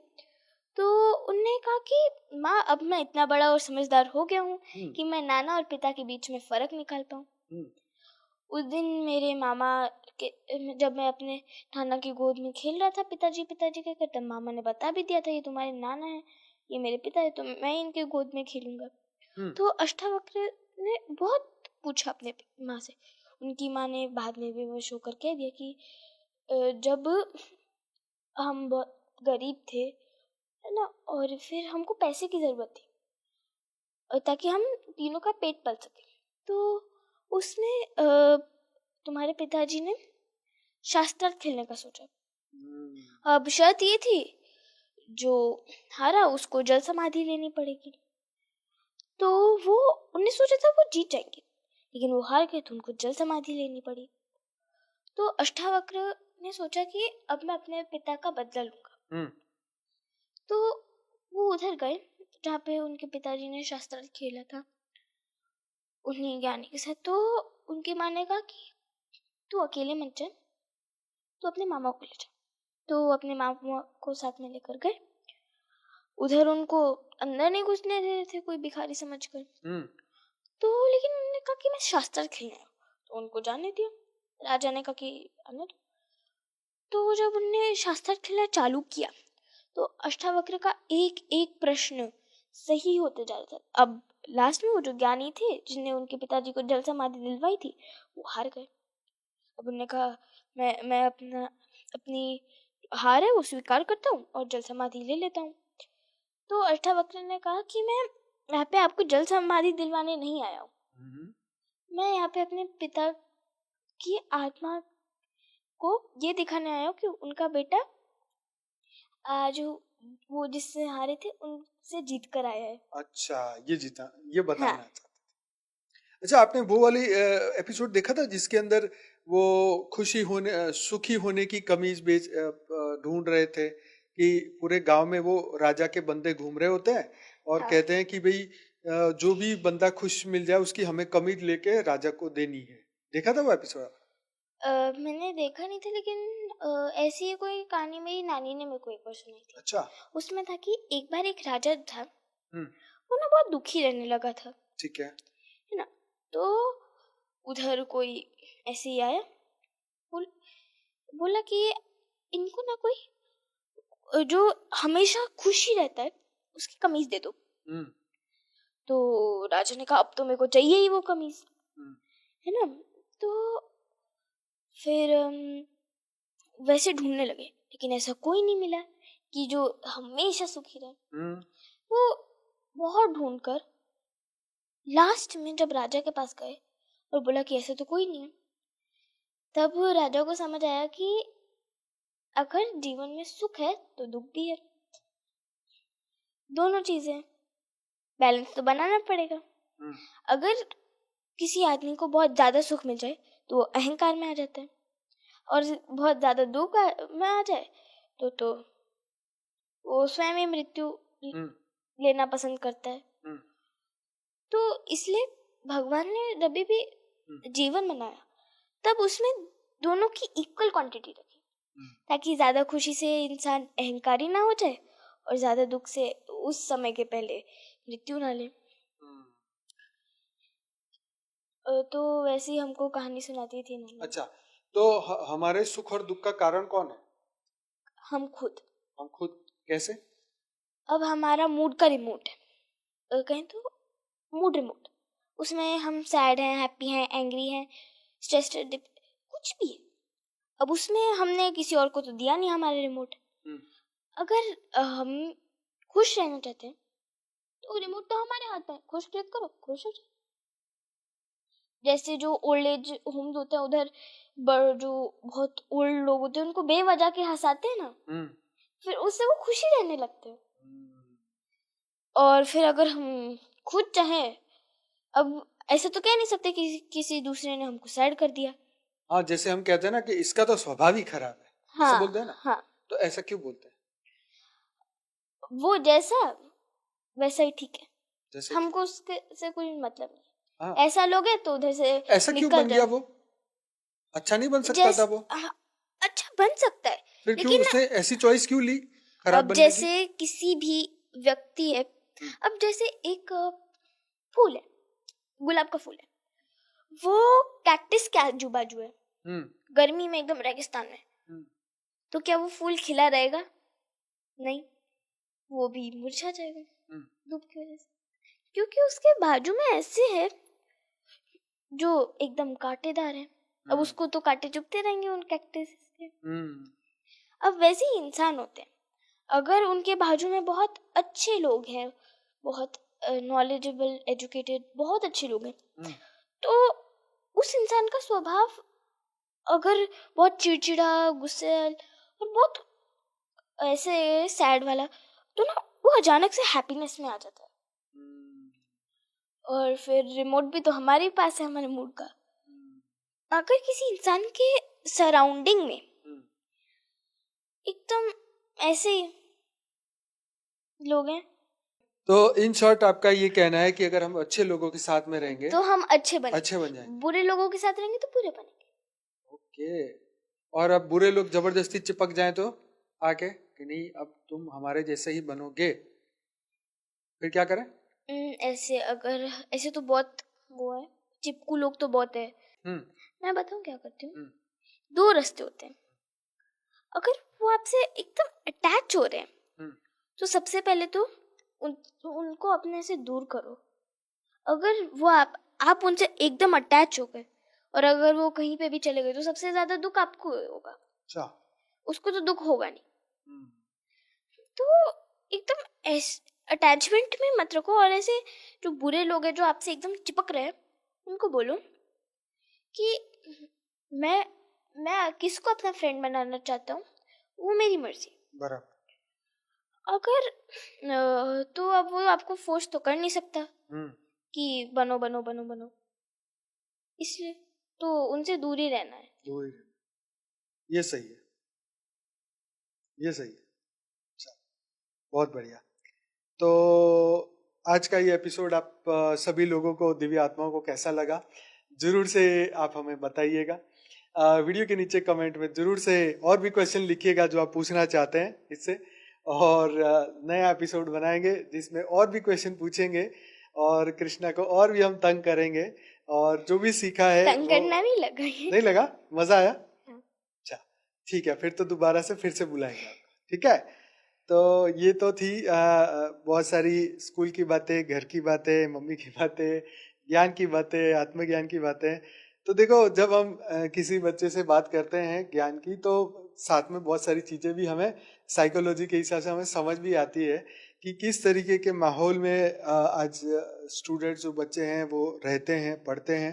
Speaker 2: तो उनने कहा कि माँ अब मैं इतना बड़ा और समझदार हो गया हूँ कि मैं नाना और पिता के बीच में फर्क निकाल पाऊँ। उस दिन मेरे मामा के, जब मैं अपने नाना की गोद में खेल रहा था, पिताजी कहकर, तब मामा ने बता भी दिया था ये तुम्हारे नाना है, ये मेरे पिता है, तो मैं इनके गोद में खेलूंगा। तो अष्टावक्र ने बहुत पूछा अपने माँ से। उनकी माँ ने बाद में बेहोश होकर कह दिया कि जब हम बहुत गरीब थे, है ना, और फिर हमको पैसे की जरूरत थी ताकि हम तीनों का पेट पल सके, तो उसमें तुम्हारे पिताजी ने शास्त्रार्थ खेलने का सोचा। अब शर्त ये थी जो हारा उसको जल समाधि लेनी पड़ेगी। तो वो उन्हें सोचा था वो जीत जाएंगे, लेकिन वो हार गए तो उनको जल समाधि लेनी पड़ी। तो अष्टावक्र ने सोचा कि अब मैं अपने पिता का बदला लूंगा। तो वो उधर गए जहाँ पे उनके पिताजी ने शास्त्रार्थ खेला था उन्हीं ज्ञानी के साथ। तो उनकी माँ ने कहा कि तू अकेले मत जा, तो अपने मामा को ले जा। तो अपने मामा को साथ में लेकर गए। उधर उनको अंदर नहीं घुसने दे रहे थे, कोई भिखारी समझकर। तो लेकिन उन्होंने कहा कि मैं शास्त्र खेलने आया, तो उनको जाने दिया। राजा ने कहा कि आने दो। तो जब उन्होंने शास्त्र खेलना चालू किया तो अष्टावक्र का एक एक प्रश्न सही होते जा रहा था। अब लास्ट में वो जो ज्ञानी थे जिन्हें उनके पिताजी को जल समाधि दिलवाई थी, वो हार गए। अब उन्होंने कहा मैं अपनी हार है वो स्वीकार करता हूँ और जल समाधि ले लेता हूँ। तो अष्टावक्र ने कहा कि मैं यहाँ पे आपको जल समाधि दिलवाने नहीं आया हूँ, मैं यहाँ पे अपने पिता की आत्मा को ये दिखाने आया हूँ कि उनका बेटा जो वो जिससे हारे थे उनसे जीत कर आया है। अच्छा
Speaker 1: ये जीता, ये बताना चाहता। अच्छा आपने वो वाली एपिसोड देखा था जिसके अंदर वो सुखी होने की कमीज ढूंढ रहे थे कि पूरे गांव में वो राजा के बंदे घूम रहे होते हैं और कहते हैं कि भाई जो भी बंदा खुश मिल जाए उसकी हमें कमीज लेके राजा को देनी है। देखा था वो एपिसोड?
Speaker 2: मैंने देखा नहीं था, लेकिन ऐसी ही कोई कहानी मेरी नानी ने मेरे को एक बार सुनाई थी। अच्छा। उसमें था कि एक बार एक राजा था, वो ना बहुत दुखी रहने लगा था।
Speaker 1: ठीक है
Speaker 2: ना। तो उधर कोई ऐसे ही आया, बोला कि इनको ना कोई जो हमेशा खुश ही रहता है उसकी कमीज दे दो। तो राजा ने कहा अब तो मेरे को चाहिए ही वो कमीज, है ना। तो फिर वैसे ढूंढने लगे, लेकिन ऐसा कोई नहीं मिला कि जो हमेशा सुखी रहे। वो बहुत ढूंढकर लास्ट में जब राजा के पास गए और बोला कि ऐसा तो कोई नहीं है, तब राजा को समझ आया कि अगर जीवन में सुख है तो दुख भी है, दोनों चीजें बैलेंस तो बनाना पड़ेगा। अगर किसी आदमी को बहुत ज्यादा सुख मिल जाए तो वो अहंकार में आ जाता है, और बहुत ज्यादा दुख में आ जाए तो वो स्वयं ही मृत्यु लेना पसंद करता है। तो इसलिए भगवान ने जब भी जीवन बनाया तब उसमें दोनों की इक्वल क्वांटिटी रखी, ताकि ज्यादा खुशी से इंसान अहंकारी ना हो जाए और ज्यादा दुख से उस समय के पहले मृत्यु ना ले। तो वैसे ही हमको कहानी सुनाती थी ना।
Speaker 1: अच्छा, तो हमारे सुख और दुख का कारण कौन है?
Speaker 2: हम खुद।
Speaker 1: कैसे? अब
Speaker 2: हमारा मूड का रिमोट है, कहें तो मूड रिमोट, उसमें हम सैड हैं, हैप्पी हैं, एंग्री हैं, स्ट्रेस्ड, कुछ भी है। अब उसमें हमने किसी और को तो दिया नहीं हमारा रिमोट। अगर हम खुश रहना चाहते हैं तो रिमोट तो हमारे हाथ में है, खुश क्लिक करो, खुश हो जाओ। जैसे जो ओल्ड एज होम्स होते हैं, उधर जो बहुत ओल्ड लोग होते हैं उनको बेवजह के हंसाते हैं ना, फिर उससे वो खुशी रहने लगते हैं। और फिर अगर हम खुद चाहें, अब ऐसा तो कह नहीं सकते कि किसी दूसरे ने हमको सैड कर दिया।
Speaker 1: हाँ, जैसे हम कहते हैं ना कि इसका तो स्वभाव ही खराब है, ऐसा बोलते हैं ना। हाँ। तो ऐसा क्यों बोलते हैं?
Speaker 2: वो जैसा वैसा ही ठीक है, जैसे हमको उसके से कोई मतलब नहीं। हाँ। ऐसा लोग है तो उधर से
Speaker 1: ऐसा क्यों बन गया? वो अच्छा नहीं बन सकता था? वो
Speaker 2: अच्छा बन सकता है,
Speaker 1: फिर क्यों उसने ऐसी चॉइस क्यों ली खराब बनने की?
Speaker 2: जैसे किसी भी व्यक्ति है, अब जैसे एक फूल है, गुलाब का फूल है, वो कैक्टस के आजू बाजू है, गर्मी में एकदम रेगिस्तान में, तो क्या वो फूल खिला रहेगा? नहीं, वो भी मुरझा जाएगा धूप की वजह से, क्योंकि उसके बाजू में ऐसे है जो एकदम कांटेदार है। अब उसको तो कांटे चुभते रहेंगे उन कैक्टस के। अब वैसे ही इंसान होते हैं, अगर उनके बाजू में बहुत अच्छे लोग हैं, बहुत नॉलेजेबल, एजुकेटेड, बहुत अच्छे लोग हैं, तो उस इंसान का स्वभाव अगर बहुत चिड़चिड़ा, गुस्से और बहुत ऐसे सैड वाला, तो ना वो अचानक से हैप्पीनेस में आ जाता है। और फिर रिमोट भी तो हमारे पास है, हमारे मूड का। अगर किसी इंसान के सराउंडिंग में एकदम ऐसे लोग हैं,
Speaker 1: तो इन शॉर्ट आपका ये कहना है कि अगर हम अच्छे लोगों के साथ में रहेंगे
Speaker 2: तो हम अच्छे बन
Speaker 1: जाएंगे,
Speaker 2: बुरे लोगों के साथ रहेंगे तो बुरे बनेंगे।
Speaker 1: ओके। और अब बुरे लोग जबरदस्ती चिपक जाएं तो आके कि नहीं अब तुम हमारे जैसे ही बनोगे, फिर क्या करें?
Speaker 2: ऐसे अगर ऐसे तो बहुत वो है, चिपकू लोग तो बहुत है। मैं बताऊं क्या करती हूँ? दो रास्ते होते हैं। अगर वो आपसे एकदम अटैच हो रहे हैं तो सबसे पहले तो उनको अपने से दूर करो। अगर वो आप उनसे एकदम अटैच हो गए और अगर वो कहीं पे भी चले गए तो सबसे ज्यादा दुख आपको होगा। अच्छा। उसको तो दुख होगा नहीं। तो एकदम अटैचमेंट में मत रखो। और ऐसे जो बुरे लोग हैं जो आपसे एकदम चिपक रहे हैं, उनको बोलो कि मैं किसको अपना फ्रेंड बनाना चाहता हूँ, वो मेरी मर्जी। बराबर। अगर तो अब वो आपको फोर्स तो कर नहीं सकता कि बनो बनो बनो बनो, इसलिए तो उनसे दूर ही रहना है।
Speaker 1: ये सही है, ये सही है। बहुत बढ़िया। तो आज का ये एपिसोड आप सभी लोगों को, दिव्य आत्माओं को कैसा लगा जरूर से आप हमें बताइएगा। वीडियो के नीचे कमेंट में जरूर से और भी क्वेश्चन लिखिएगा जो आप पूछना चाहते हैं इससे, और नया एपिसोड बनाएंगे जिसमें और भी क्वेश्चन पूछेंगे और कृष्णा को और भी हम तंग करेंगे। और जो भी सीखा है
Speaker 2: तंग करना नहीं
Speaker 1: लगा? मजा आया? अच्छा ठीक है, फिर तो दोबारा से फिर से बुलाएंगे आपको, ठीक है? तो ये तो थी बहुत सारी स्कूल की बातें, घर की बातें, मम्मी की बातें, ज्ञान की बातें, आत्मज्ञान की बातें। तो देखो, जब हम किसी बच्चे से बात करते हैं ज्ञान की, तो साथ में बहुत सारी चीजें भी हमें साइकोलॉजी के हिसाब से हमें समझ भी आती है कि किस तरीके के माहौल में आज स्टूडेंट्स जो बच्चे हैं वो रहते हैं, पढ़ते हैं।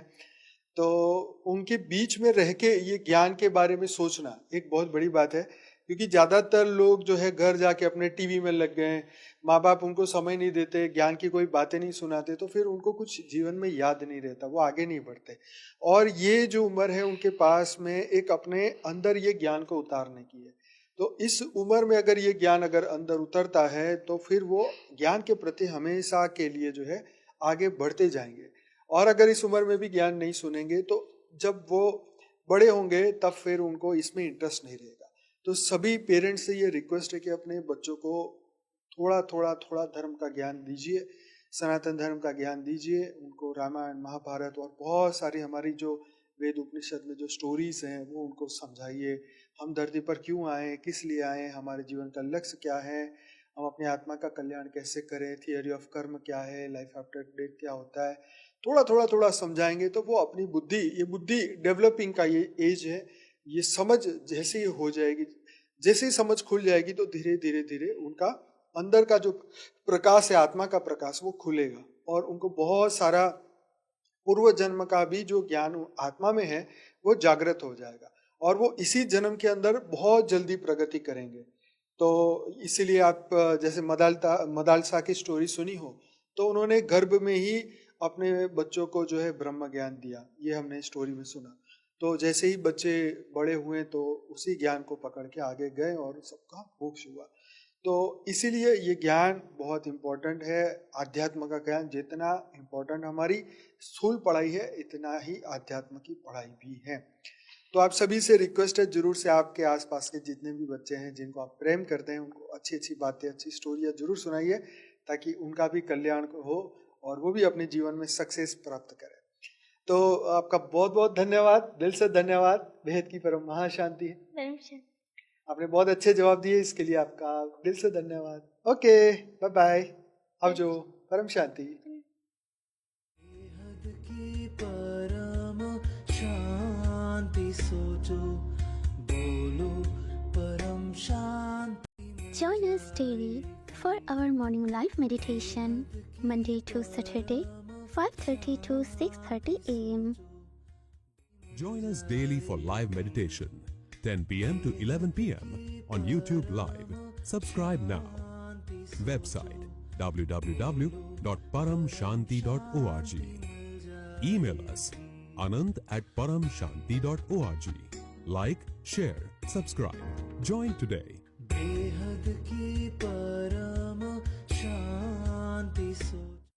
Speaker 1: तो उनके बीच में रह के ये ज्ञान के बारे में सोचना एक बहुत बड़ी बात है, क्योंकि ज्यादातर लोग जो है घर जाके अपने टीवी में लग गए, माँ बाप उनको समय नहीं देते, ज्ञान की कोई बातें नहीं सुनाते, तो फिर उनको कुछ जीवन में याद नहीं रहता, वो आगे नहीं बढ़ते। और ये जो उम्र है उनके पास में एक अपने अंदर ये ज्ञान को उतारने की है। तो इस उम्र में अगर ये ज्ञान अगर अंदर उतरता है तो फिर वो ज्ञान के प्रति हमेशा के लिए जो है आगे बढ़ते जाएंगे। और अगर इस उम्र में भी ज्ञान नहीं सुनेंगे तो जब वो बड़े होंगे तब फिर उनको इसमें इंटरेस्ट नहीं रहेगा। तो सभी पेरेंट्स से ये रिक्वेस्ट है कि अपने बच्चों को थोड़ा थोड़ा थोड़ा धर्म का ज्ञान दीजिए, सनातन धर्म का ज्ञान दीजिए उनको। रामायण, महाभारत और बहुत सारी हमारी जो वेद उपनिषद में जो स्टोरीज हैं वो उनको समझाइए। हम धरती पर क्यों आए, किस लिए आए, हमारे जीवन का लक्ष्य क्या है, हम अपनी आत्मा का कल्याण कैसे करें, थियरी ऑफ कर्म क्या है, लाइफ आफ्टर डेथ क्या होता है, थोड़ा थोड़ा थोड़ा समझाएंगे तो वो अपनी बुद्धि, ये बुद्धि डेवलपिंग का ये एज है, ये समझ जैसे ही हो जाएगी, जैसे ही समझ खुल जाएगी तो धीरे धीरे धीरे उनका अंदर का जो प्रकाश है, आत्मा का प्रकाश, वो खुलेगा और उनको बहुत सारा पूर्व जन्म का भी जो ज्ञान आत्मा में है वो जागृत हो जाएगा और वो इसी जन्म के अंदर बहुत जल्दी प्रगति करेंगे। तो इसीलिए आप जैसे मदालसा की स्टोरी सुनी हो, तो उन्होंने गर्भ में ही अपने बच्चों को जो है ब्रह्म ज्ञान दिया, ये हमने स्टोरी में सुना। तो जैसे ही बच्चे बड़े हुए तो उसी ज्ञान को पकड़ के आगे गए और सबका मोक्ष हुआ। तो इसीलिए ये ज्ञान बहुत इम्पोर्टेंट है। आध्यात्म का ज्ञान जितना इम्पोर्टेंट हमारी स्थूल पढ़ाई है, इतना ही आध्यात्म की पढ़ाई भी है। तो आप सभी से रिक्वेस्ट है, जरूर से आपके आसपास के जितने भी बच्चे हैं जिनको आप प्रेम करते हैं उनको अच्छी अच्छी बातें, अच्छी स्टोरियाँ जरूर सुनाइए, ताकि उनका भी कल्याण हो और वो भी अपने जीवन में सक्सेस प्राप्त करें। तो आपका बहुत बहुत धन्यवाद, दिल से धन्यवाद। बेहद की परम महाशांति है। आपने बहुत अच्छे जवाब दिए, इसके लिए आपका दिल से धन्यवाद। ओके, बाय बाय, अब जो परम शांति।
Speaker 3: परम शांति सोचो, बोलो परम शांति।
Speaker 4: Join us daily for our morning live meditation, Monday to Saturday, 5:30 to 6:30 a.m.
Speaker 5: Join us daily for live meditation, 10 p.m. to 11 p.m. on YouTube Live. Subscribe now. Website www.paramshanti.org. Email us anand@paramshanti.org. Like, share, subscribe. Join today.
Speaker 3: बेहद की